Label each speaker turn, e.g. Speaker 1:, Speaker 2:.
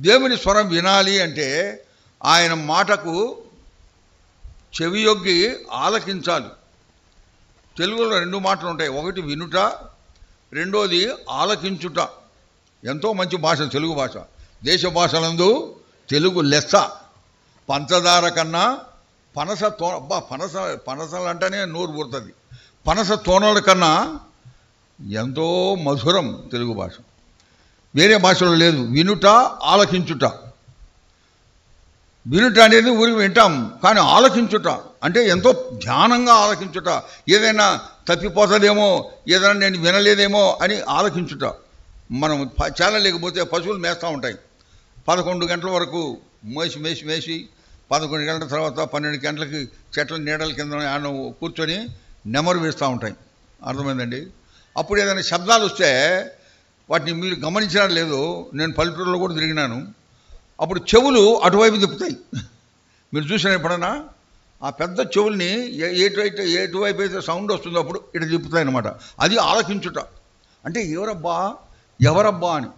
Speaker 1: దేవుని స్వరం వినాలి అంటే ఆయన మాటకు చెవియొగ్గి ఆలకించాలి. తెలుగులో 2 మాటలు ఉంటాయి, ఒకటి వినుట, రెండోది ఆలకించుట. ఎంతో మంచి భాష తెలుగు భాష. దేశ భాషలందు తెలుగు లెస్స. పంచదార కన్నా పనస పనసలు అంటేనే నోరు పుడుతుంది. పనస తోనల కన్నా ఎంతో మధురం తెలుగు భాష. వేరే భాషలో లేదు. వినుట, ఆలకించుట. వినుట అనేది ఊరికి వింటాం, కానీ ఆలకించుట అంటే ఎంతో ధ్యానంగా ఆలకించుట. ఏదైనా తప్పిపోతుందేమో, ఏదైనా నేను వినలేదేమో అని ఆలకించుట. మనం చాలా లేకపోతే పశువులు మేస్తూ ఉంటాయి. 11 గంటల వరకు మేసి 11 గంటల తర్వాత 12 గంటలకి చెట్ల నీడల కింద కూర్చొని నెమరు వేస్తూ ఉంటాయి. అర్థమైందండి? అప్పుడు ఏదైనా శబ్దాలు వస్తే వాటిని మీరు గమనించినా లేదు, నేను పల్లెటూరులో కూడా తిరిగినాను. అప్పుడు చెవులు అటువైపు తిప్పుతాయి. మీరు చూసిన ఎప్పుడన్నా ఆ పెద్ద చెవుల్ని ఎటువైపు అయితే సౌండ్ వస్తుందో అప్పుడు ఇటు తిప్పుతాయి అన్నమాట. అది ఆలకించుట. అంటే ఎవరబ్బా అని.